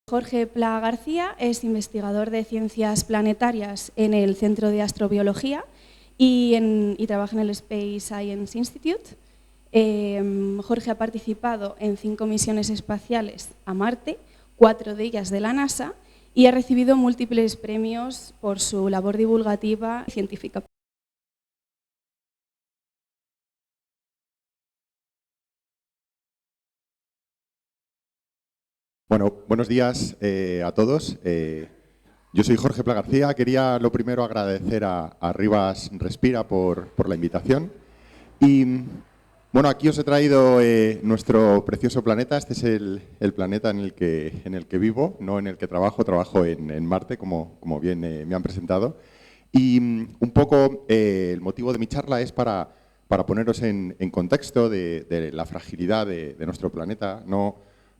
Jorge Pla García es investigador de ciencias planetarias en el Centro de Astrobiología y trabaja en el Space Science Institute. Jorge ha participado en 5 misiones espaciales a Marte, 4 de ellas de la NASA, y ha recibido múltiples premios por su labor divulgativa y científica. Bueno, buenos días a todos. Yo soy Jorge Pla García. Quería lo primero agradecer a Rivas Respira por la invitación. Y bueno, aquí os he traído nuestro precioso planeta. Este es el planeta en el que vivo, no en el que trabajo. Trabajo en Marte, como bien me han presentado. Y un poco el motivo de mi charla es para poneros en contexto de la fragilidad de nuestro planeta.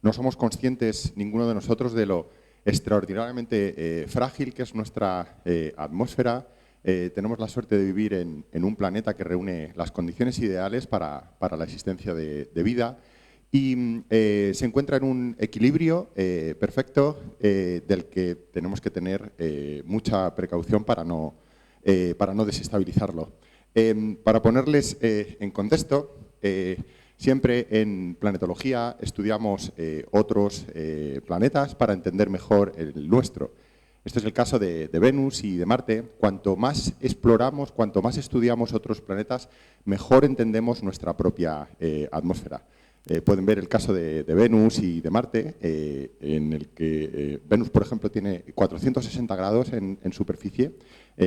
No somos conscientes, ninguno de nosotros, de lo extraordinariamente frágil que es nuestra atmósfera. Tenemos la suerte de vivir en un planeta que reúne las condiciones ideales para la existencia de vida y se encuentra en un equilibrio perfecto del que tenemos que tener mucha precaución para no desestabilizarlo. Para ponerles en contexto, siempre en planetología estudiamos otros planetas para entender mejor el nuestro. Este es el caso de Venus y de Marte. Cuanto más exploramos, cuanto más estudiamos otros planetas, mejor entendemos nuestra propia atmósfera. Pueden ver el caso de Venus y de Marte, en el que Venus, por ejemplo, tiene 460 grados en superficie,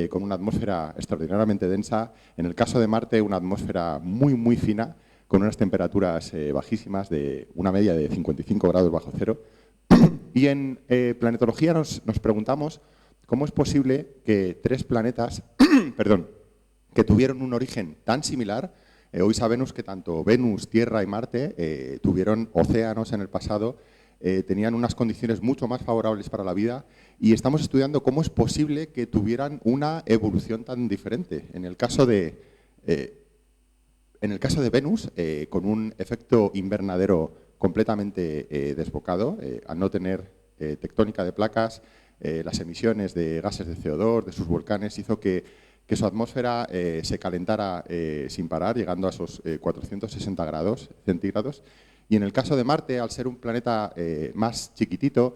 con una atmósfera extraordinariamente densa. En el caso de Marte, una atmósfera muy, muy fina, con unas temperaturas bajísimas, de una media de 55 grados bajo cero. Y en planetología nos preguntamos cómo es posible que 3 planetas que tuvieron un origen tan similar, hoy sabemos que tanto Venus, Tierra y Marte tuvieron océanos en el pasado, tenían unas condiciones mucho más favorables para la vida, y estamos estudiando cómo es posible que tuvieran una evolución tan diferente. En el caso de Venus, con un efecto invernadero completamente desbocado, al no tener tectónica de placas, las emisiones de gases de CO2 de sus volcanes hizo que su atmósfera se calentara sin parar, llegando a esos 460 grados centígrados. Y en el caso de Marte, al ser un planeta más chiquitito,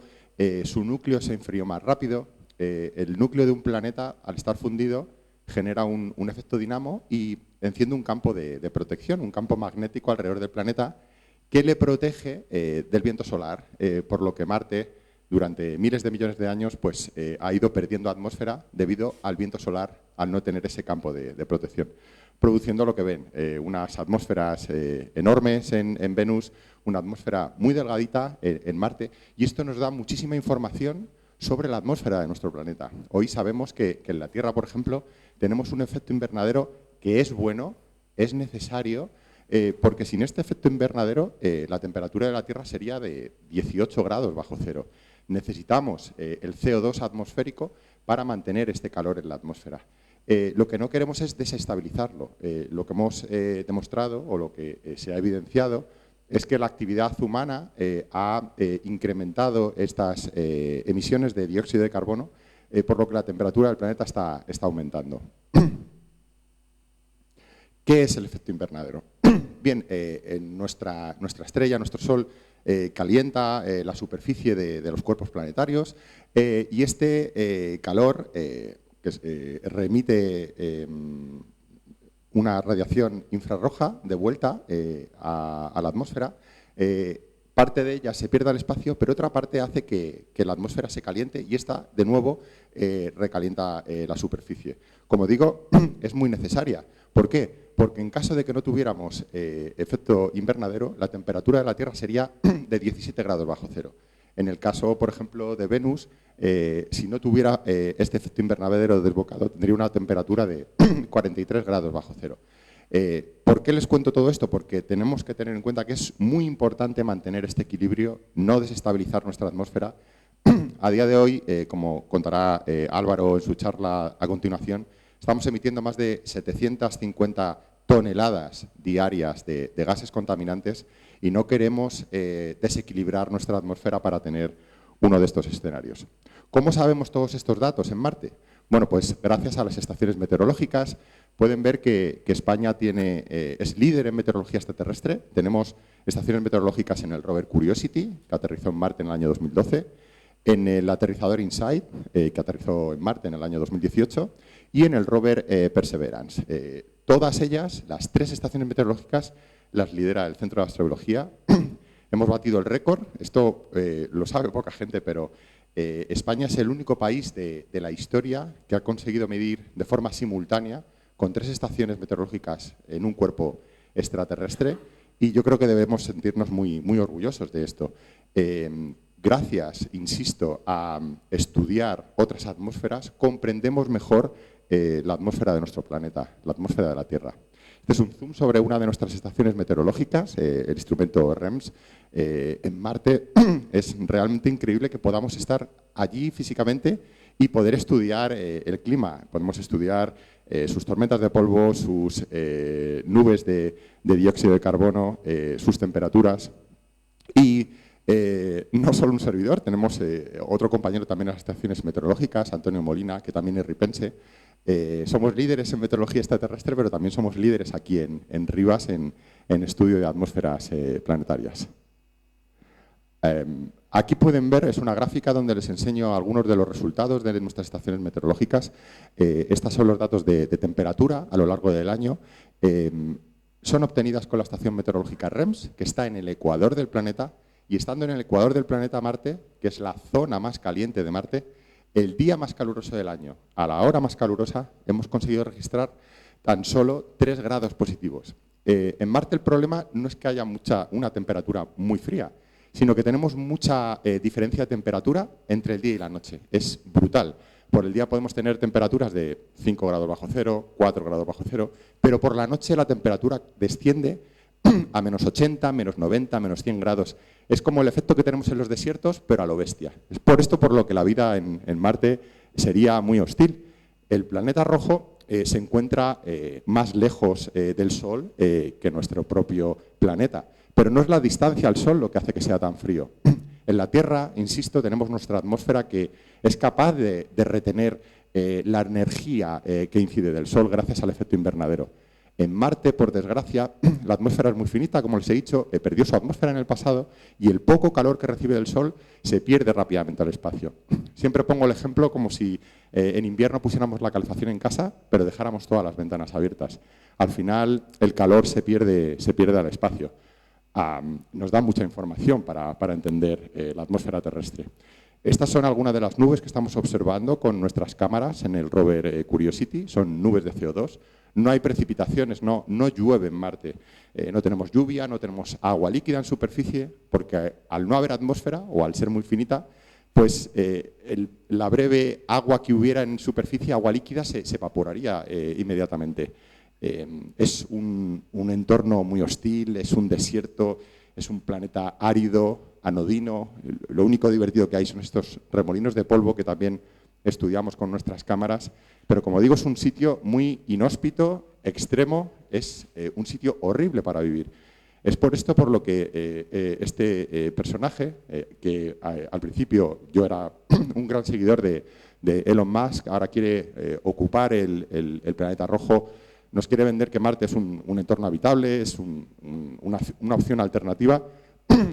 su núcleo se enfrió más rápido. El núcleo de un planeta, al estar fundido, genera un efecto dinamo y enciende un campo de protección, un campo magnético alrededor del planeta que le protege del viento solar, por lo que Marte, durante miles de millones de años, pues, ha ido perdiendo atmósfera debido al viento solar, al no tener ese campo de protección, produciendo lo que ven, unas atmósferas enormes en Venus, una atmósfera muy delgadita en Marte, y esto nos da muchísima información sobre la atmósfera de nuestro planeta. Hoy sabemos que en la Tierra, por ejemplo, tenemos un efecto invernadero que es bueno, es necesario, porque sin este efecto invernadero la temperatura de la Tierra sería de 18 grados bajo cero. Necesitamos el CO2 atmosférico para mantener este calor en la atmósfera. Lo que no queremos es desestabilizarlo. Lo que hemos demostrado, o lo que se ha evidenciado, es que la actividad humana ha incrementado estas emisiones de dióxido de carbono, por lo que la temperatura del planeta está aumentando. ¿Qué es el efecto invernadero? Bien, en nuestra estrella, nuestro Sol, calienta la superficie de los cuerpos planetarios, y este calor que remite una radiación infrarroja de vuelta a la atmósfera. Parte de ella se pierde al espacio, pero otra parte hace que la atmósfera se caliente y esta, de nuevo, recalienta la superficie. Como digo, es muy necesaria. ¿Por qué? Porque en caso de que no tuviéramos efecto invernadero, la temperatura de la Tierra sería de 17 grados bajo cero. En el caso, por ejemplo, de Venus, si no tuviera este efecto invernadero desbocado, tendría una temperatura de 43 grados bajo cero. ¿Por qué les cuento todo esto? Porque tenemos que tener en cuenta que es muy importante mantener este equilibrio, no desestabilizar nuestra atmósfera. A día de hoy, como contará Álvaro en su charla a continuación, estamos emitiendo más de 750 toneladas diarias de gases contaminantes y no queremos desequilibrar nuestra atmósfera para tener uno de estos escenarios. ¿Cómo sabemos todos estos datos en Marte? Bueno, pues gracias a las estaciones meteorológicas. Pueden ver que España es líder en meteorología extraterrestre. Tenemos estaciones meteorológicas en el rover Curiosity, que aterrizó en Marte en el año 2012, en el aterrizador InSight, que aterrizó en Marte en el año 2018, y en el rover Perseverance. Todas ellas, las 3 estaciones meteorológicas, las lidera el Centro de Astrobiología. Hemos batido el récord, esto lo sabe poca gente, pero España es el único país de la historia que ha conseguido medir de forma simultánea con 3 estaciones meteorológicas en un cuerpo extraterrestre, y yo creo que debemos sentirnos muy, muy orgullosos de esto. Gracias, insisto, a estudiar otras atmósferas, comprendemos mejor la atmósfera de nuestro planeta, la atmósfera de la Tierra. Este es un zoom sobre una de nuestras estaciones meteorológicas, el instrumento REMS, en Marte. Es realmente increíble que podamos estar allí físicamente y poder estudiar el clima. Podemos estudiar sus tormentas de polvo, sus nubes de dióxido de carbono, sus temperaturas. Y no solo un servidor, tenemos otro compañero también en las estaciones meteorológicas, Antonio Molina, que también es ripense. Somos líderes en meteorología extraterrestre, pero también somos líderes aquí en Rivas en estudio de atmósferas planetarias. Aquí pueden ver, es una gráfica donde les enseño algunos de los resultados de nuestras estaciones meteorológicas. Estos son los datos de temperatura a lo largo del año. Son obtenidas con la estación meteorológica REMS, que está en el ecuador del planeta, y estando en el ecuador del planeta Marte, que es la zona más caliente de Marte, el día más caluroso del año, a la hora más calurosa, hemos conseguido registrar tan solo 3 grados positivos. En Marte el problema no es que haya una temperatura muy fría, sino que tenemos mucha diferencia de temperatura entre el día y la noche. Es brutal. Por el día podemos tener temperaturas de 5 grados bajo cero, 4 grados bajo cero, pero por la noche la temperatura desciende a menos 80, menos 90, menos 100 grados. Es como el efecto que tenemos en los desiertos, pero a lo bestia. Es por esto por lo que la vida en Marte sería muy hostil. El planeta rojo se encuentra más lejos del Sol que nuestro propio planeta, pero no es la distancia al Sol lo que hace que sea tan frío. En la Tierra, insisto, tenemos nuestra atmósfera que es capaz de retener la energía que incide del Sol gracias al efecto invernadero. En Marte, por desgracia, la atmósfera es muy finita, como les he dicho, perdió su atmósfera en el pasado y el poco calor que recibe del Sol se pierde rápidamente al espacio. Siempre pongo el ejemplo como si en invierno pusiéramos la calefacción en casa, pero dejáramos todas las ventanas abiertas. Al final, el calor se pierde al espacio. Nos da mucha información para entender la atmósfera terrestre. Estas son algunas de las nubes que estamos observando con nuestras cámaras en el rover Curiosity. Son nubes de CO2. No hay precipitaciones, no llueve en Marte. No tenemos lluvia, no tenemos agua líquida en superficie, porque al no haber atmósfera o al ser muy finita, pues la breve agua que hubiera en superficie, agua líquida, se evaporaría inmediatamente. Es un entorno muy hostil, es un desierto, es un planeta árido, anodino. Lo único divertido que hay son estos remolinos de polvo que también estudiamos con nuestras cámaras, pero como digo, es un sitio muy inhóspito, extremo, es un sitio horrible para vivir. Es por esto por lo que este personaje, que al principio yo era un gran seguidor de Elon Musk, ahora quiere ocupar el planeta rojo, nos quiere vender que Marte es un entorno habitable, es una opción alternativa,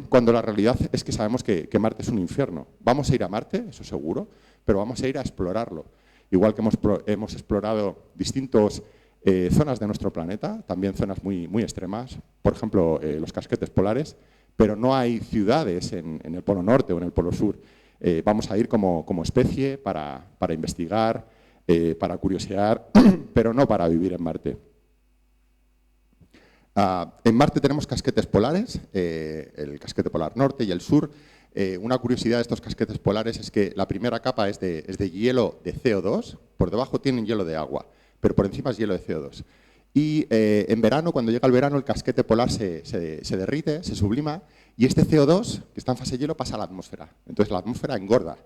cuando la realidad es que sabemos que Marte es un infierno. Vamos a ir a Marte, eso seguro, pero vamos a ir a explorarlo. Igual que hemos explorado distintas zonas de nuestro planeta, también zonas muy, muy extremas, por ejemplo, los casquetes polares, pero no hay ciudades en el Polo Norte o en el Polo Sur. Vamos a ir como especie para investigar, para curiosear, pero no para vivir en Marte. En Marte tenemos casquetes polares, el casquete polar norte y el sur. Una curiosidad de estos casquetes polares es que la primera capa es de hielo de CO2, por debajo tienen hielo de agua, pero por encima es hielo de CO2. Y en verano, cuando llega el verano, el casquete polar se derrite, se sublima, y este CO2, que está en fase hielo, pasa a la atmósfera. Entonces la atmósfera engorda.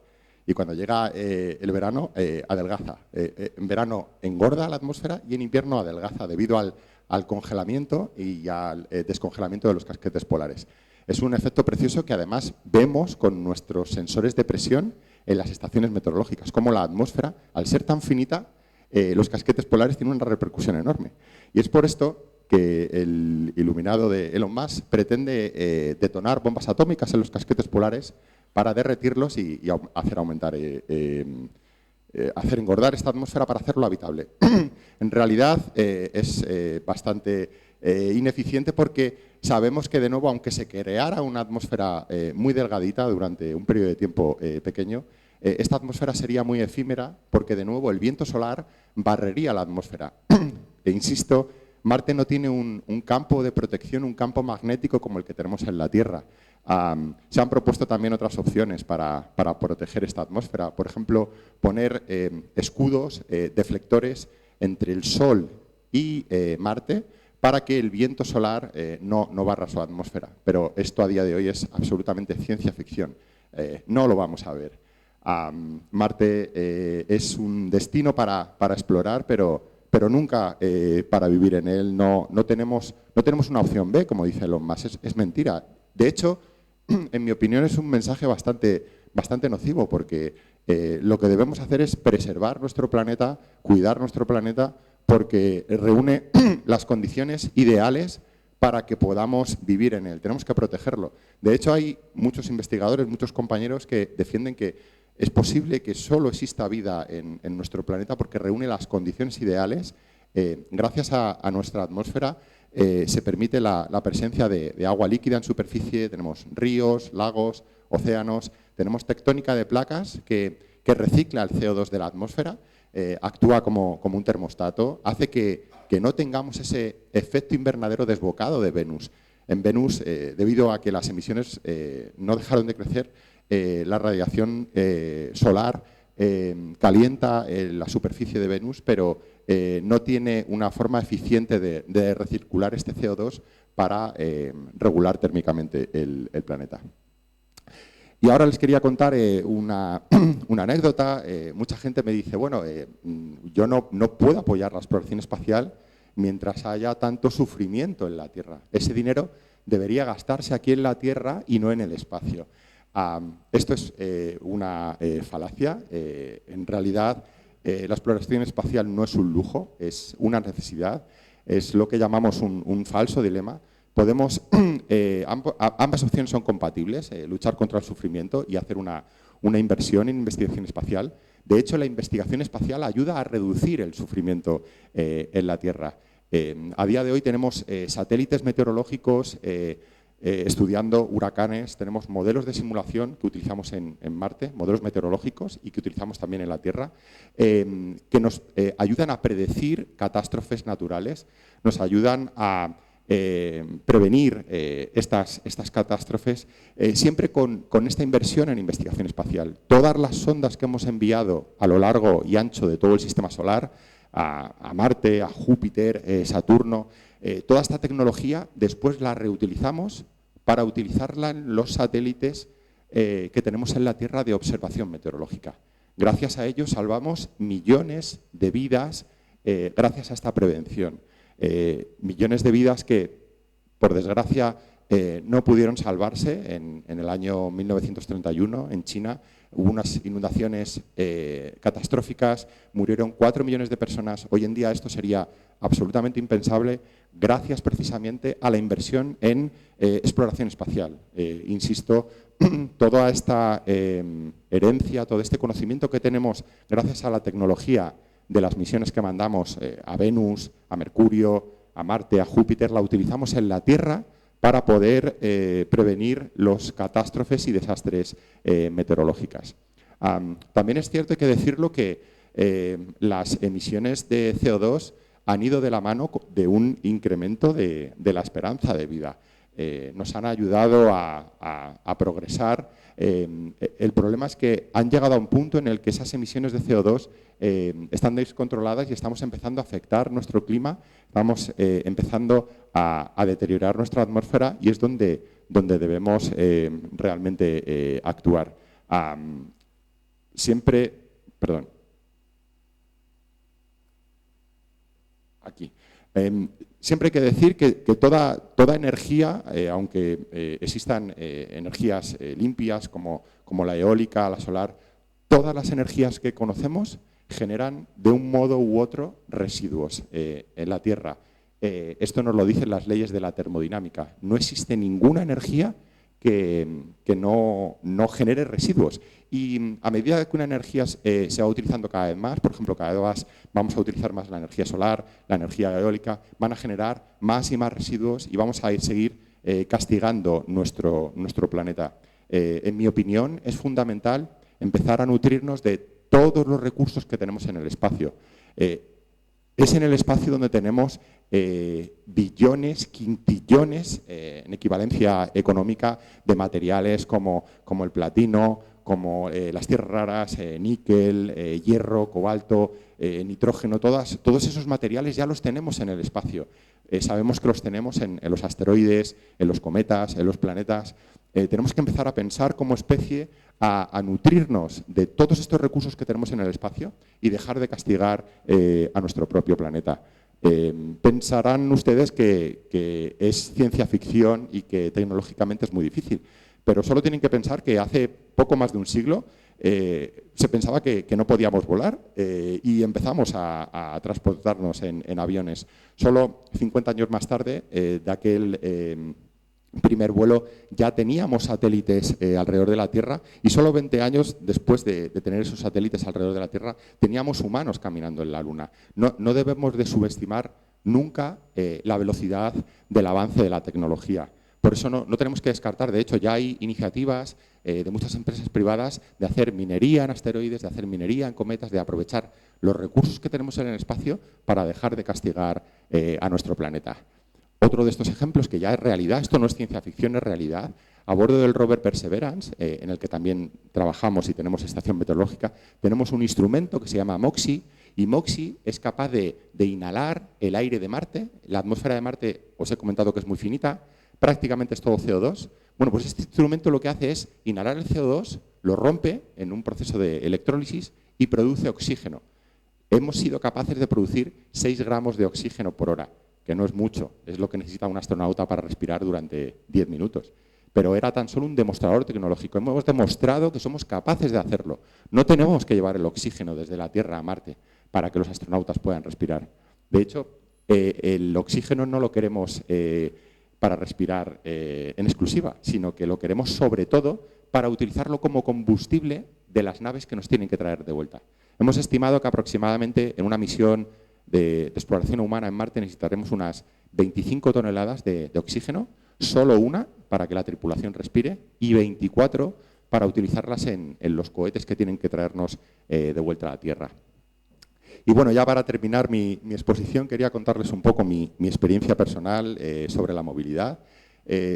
Y cuando llega el verano, adelgaza. En verano engorda la atmósfera y en invierno adelgaza, debido al al congelamiento y al descongelamiento de los casquetes polares. Es un efecto precioso que además vemos con nuestros sensores de presión en las estaciones meteorológicas, como la atmósfera, al ser tan finita, los casquetes polares tienen una repercusión enorme. Y es por esto que el iluminado de Elon Musk pretende detonar bombas atómicas en los casquetes polares para derretirlos y hacer aumentar, hacer engordar esta atmósfera para hacerlo habitable. En realidad es bastante ineficiente porque sabemos que, de nuevo, aunque se creara una atmósfera muy delgadita durante un periodo de tiempo pequeño, esta atmósfera sería muy efímera porque, de nuevo, el viento solar barrería la atmósfera. E insisto, Marte no tiene un campo de protección, un campo magnético como el que tenemos en la Tierra. Se han propuesto también otras opciones para proteger esta atmósfera. Por ejemplo, poner escudos, deflectores entre el Sol y Marte para que el viento solar no barra su atmósfera. Pero esto a día de hoy es absolutamente ciencia ficción. No lo vamos a ver. Marte es un destino para explorar, pero nunca para vivir en él. No tenemos una opción B, como dice Elon Musk. Es mentira. De hecho, en mi opinión, es un mensaje bastante nocivo, porque lo que debemos hacer es preservar nuestro planeta, cuidar nuestro planeta, porque reúne las condiciones ideales para que podamos vivir en él. Tenemos que protegerlo. De hecho, hay muchos investigadores, muchos compañeros que defienden que es posible que solo exista vida en nuestro planeta porque reúne las condiciones ideales. Gracias a nuestra atmósfera se permite la presencia de agua líquida en superficie, tenemos ríos, lagos, océanos, tenemos tectónica de placas que recicla el CO2 de la atmósfera, actúa como un termostato, hace que no tengamos ese efecto invernadero desbocado de Venus. En Venus, debido a que las emisiones no dejaron de crecer, la radiación solar calienta la superficie de Venus, pero no tiene una forma eficiente de recircular este CO2 para regular térmicamente el planeta. Y ahora les quería contar una anécdota. Mucha gente me dice, bueno, yo no puedo apoyar la exploración espacial mientras haya tanto sufrimiento en la Tierra. Ese dinero debería gastarse aquí en la Tierra y no en el espacio. Esto es una falacia. En realidad, la exploración espacial no es un lujo, es una necesidad, es lo que llamamos un falso dilema. Ambas opciones son compatibles, luchar contra el sufrimiento y hacer una inversión en investigación espacial. De hecho, la investigación espacial ayuda a reducir el sufrimiento en la Tierra. A día de hoy tenemos satélites meteorológicos estudiando huracanes, tenemos modelos de simulación que utilizamos en Marte, modelos meteorológicos y que utilizamos también en la Tierra, que nos ayudan a predecir catástrofes naturales, nos ayudan a prevenir estas catástrofes, siempre con esta inversión en investigación espacial. Todas las sondas que hemos enviado a lo largo y ancho de todo el sistema solar, a Marte, a Júpiter, Saturno, toda esta tecnología después la reutilizamos para utilizarla en los satélites que tenemos en la Tierra de observación meteorológica. Gracias a ello salvamos millones de vidas gracias a esta prevención. Millones de vidas que, por desgracia, no pudieron salvarse en el año 1931 en China. Hubo unas inundaciones catastróficas, murieron 4 millones de personas. Hoy en día esto sería absolutamente impensable gracias precisamente a la inversión en exploración espacial. Insisto, toda esta herencia, todo este conocimiento que tenemos gracias a la tecnología de las misiones que mandamos a Venus, a Mercurio, a Marte, a Júpiter, la utilizamos en la Tierra para poder prevenir los catástrofes y desastres meteorológicas. También es cierto, hay que decirlo, que las emisiones de CO2 han ido de la mano de un incremento de la esperanza de vida. Nos han ayudado a progresar. El problema es que han llegado a un punto en el que esas emisiones de CO2 están descontroladas y estamos empezando a afectar nuestro clima, estamos empezando a deteriorar nuestra atmósfera y es donde debemos realmente actuar. Aquí. siempre hay que decir que toda energía, aunque existan energías limpias como la eólica, la solar, todas las energías que conocemos generan de un modo u otro residuos en la Tierra. Esto nos lo dicen las leyes de la termodinámica. No existe ninguna energía que no genere residuos. Y a medida que una energía se va utilizando cada vez más, por ejemplo, cada vez vamos a utilizar más la energía solar, la energía eólica, van a generar más y más residuos y vamos a seguir castigando nuestro planeta. En mi opinión, es fundamental empezar a nutrirnos de todos los recursos que tenemos en el espacio. Es en el espacio donde tenemos billones, quintillones, en equivalencia económica, de materiales como el platino, como las tierras raras, níquel, hierro, cobalto, nitrógeno, todos esos materiales ya los tenemos en el espacio. Sabemos que los tenemos en los asteroides, en los cometas, en los planetas. Tenemos que empezar a pensar como especie a nutrirnos de todos estos recursos que tenemos en el espacio y dejar de castigar a nuestro propio planeta. Pensarán ustedes que es ciencia ficción y que tecnológicamente es muy difícil, pero solo tienen que pensar que hace poco más de un siglo se pensaba que no podíamos volar y empezamos a transportarnos en aviones. Solo 50 años más tarde de aquel primer vuelo ya teníamos satélites alrededor de la Tierra y solo 20 años después de tener esos satélites alrededor de la Tierra teníamos humanos caminando en la Luna. No debemos de subestimar nunca la velocidad del avance de la tecnología. Por eso no tenemos que descartar, de hecho ya hay iniciativas de muchas empresas privadas de hacer minería en asteroides, de hacer minería en cometas, de aprovechar los recursos que tenemos en el espacio para dejar de castigar a nuestro planeta. Otro de estos ejemplos que ya es realidad, esto no es ciencia ficción, es realidad, a bordo del rover Perseverance, en el que también trabajamos y tenemos estación meteorológica, tenemos un instrumento que se llama MOXIE, y MOXIE es capaz de inhalar el aire de Marte. La atmósfera de Marte, os he comentado que es muy finita, prácticamente es todo CO2. Bueno, pues este instrumento lo que hace es inhalar el CO2, lo rompe en un proceso de electrólisis y produce oxígeno. Hemos sido capaces de producir 6 gramos de oxígeno por hora, que no es mucho, es lo que necesita un astronauta para respirar durante 10 minutos. Pero era tan solo un demostrador tecnológico. Hemos demostrado que somos capaces de hacerlo. No tenemos que llevar el oxígeno desde la Tierra a Marte para que los astronautas puedan respirar. De hecho, el oxígeno no lo queremos para respirar en exclusiva, sino que lo queremos sobre todo para utilizarlo como combustible de las naves que nos tienen que traer de vuelta. Hemos estimado que aproximadamente en una misión de exploración humana en Marte necesitaremos unas 25 toneladas de oxígeno, solo una para que la tripulación respire y 24 para utilizarlas en los cohetes que tienen que traernos de vuelta a la Tierra. Y bueno, ya para terminar mi exposición quería contarles un poco mi experiencia personal sobre la movilidad.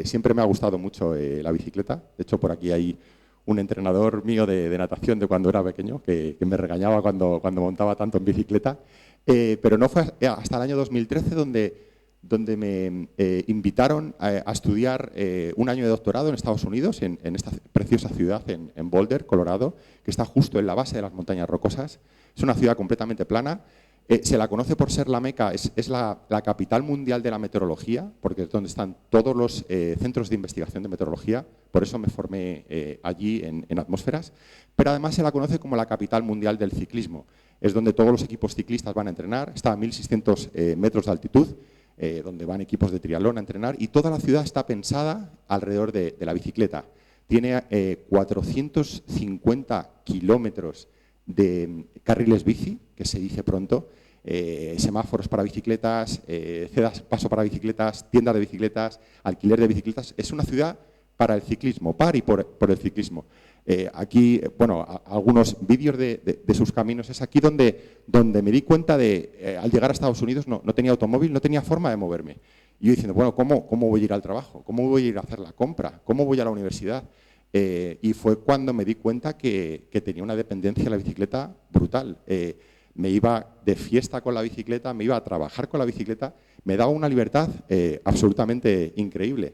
Siempre me ha gustado mucho la bicicleta. De hecho, por aquí hay un entrenador mío de natación de cuando era pequeño que me regañaba cuando montaba tanto en bicicleta. Pero no fue hasta el año 2013 donde me invitaron a estudiar un año de doctorado en Estados Unidos, en esta preciosa ciudad, en Boulder, Colorado, que está justo en la base de las montañas rocosas. Es una ciudad completamente plana. Se la conoce por ser la meca, es la capital mundial de la meteorología, porque es donde están todos los centros de investigación de meteorología. Por eso me formé allí en atmósferas. Pero además se la conoce como la capital mundial del ciclismo. Es donde todos los equipos ciclistas van a entrenar. Está a 1.600 metros de altitud, donde van equipos de triatlón a entrenar. Y toda la ciudad está pensada alrededor de la bicicleta. Tiene 450 kilómetros de carriles bici, que se dice pronto, semáforos para bicicletas, cedas paso para bicicletas, tiendas de bicicletas, alquiler de bicicletas. Es una ciudad para el ciclismo, por el ciclismo. Aquí, bueno, algunos vídeos de sus caminos. Es aquí donde me di cuenta de, al llegar a Estados Unidos, no tenía automóvil, no tenía forma de moverme. Y yo diciendo, bueno, ¿cómo voy a ir al trabajo? ¿Cómo voy a ir a hacer la compra? ¿Cómo voy a la universidad? Y fue cuando me di cuenta que tenía una dependencia de la bicicleta brutal. Me iba de fiesta con la bicicleta, me iba a trabajar con la bicicleta, me daba una libertad absolutamente increíble.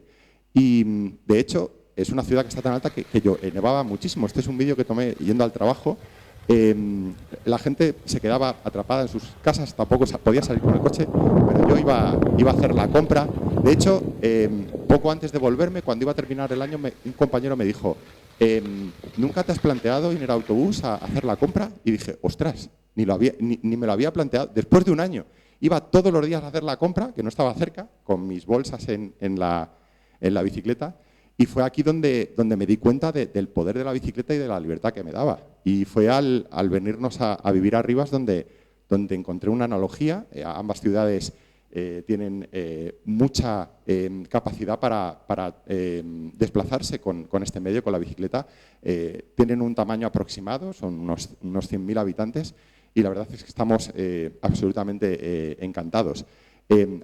Y de hecho, es una ciudad que está tan alta que yo nevaba muchísimo. Este es un vídeo que tomé yendo al trabajo. la gente se quedaba atrapada en sus casas, tampoco podía salir con el coche, pero yo iba a hacer la compra. De hecho, poco antes de volverme, cuando iba a terminar el año, un compañero me dijo: ¿nunca te has planteado ir en autobús a hacer la compra? Y dije: ostras, ni me lo había planteado. Después de un año, iba todos los días a hacer la compra, que no estaba cerca, con mis bolsas en la bicicleta. Y fue aquí donde me di cuenta del poder de la bicicleta y de la libertad que me daba. Y fue al venirnos a vivir a Rivas donde encontré una analogía. Ambas ciudades tienen mucha capacidad para desplazarse con este medio, con la bicicleta. Tienen un tamaño aproximado, son unos 100.000 habitantes, y la verdad es que estamos absolutamente encantados.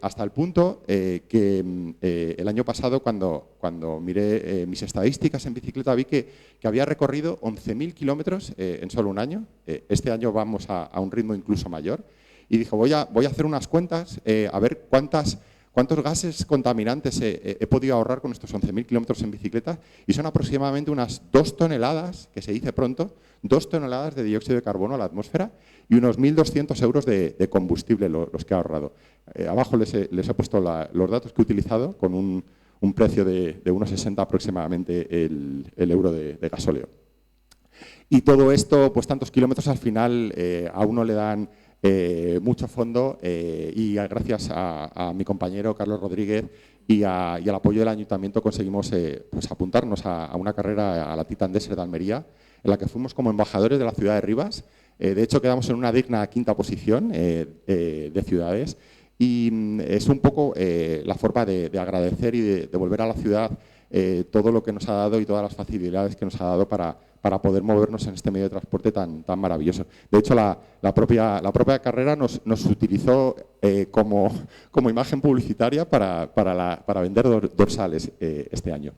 Hasta el punto que el año pasado, cuando miré mis estadísticas en bicicleta, vi que había recorrido 11.000 kilómetros en solo un año. Este año vamos a un ritmo incluso mayor. Y dije: voy a hacer unas cuentas, a ver cuántos gases contaminantes he podido ahorrar con estos 11.000 kilómetros en bicicleta. Y son aproximadamente unas 2 toneladas, que se dice pronto, 2 toneladas de dióxido de carbono a la atmósfera y unos 1.200 euros de combustible los que he ahorrado. Abajo les he puesto los datos que he utilizado con un precio de unos 60 aproximadamente el euro de gasóleo. Y todo esto, pues tantos kilómetros, al final a uno le dan mucho fondo, y gracias a mi compañero Carlos Rodríguez y al apoyo del Ayuntamiento conseguimos pues apuntarnos a una carrera, a la Titan Desert de Almería, en la que fuimos como embajadores de la ciudad de Rivas. De hecho, quedamos en una digna 5ª posición de ciudades, y es un poco la forma de agradecer y de devolver a la ciudad todo lo que nos ha dado y todas las facilidades que nos ha dado para poder movernos en este medio de transporte tan maravilloso. De hecho, la propia carrera nos utilizó como imagen publicitaria para vender dorsales este año.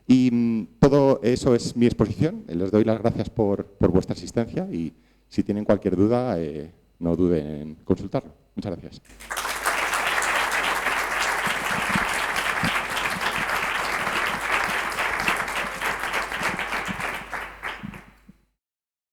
Y todo eso es mi exposición. Les doy las gracias por vuestra asistencia, y si tienen cualquier duda, no duden en consultarlo. Muchas gracias.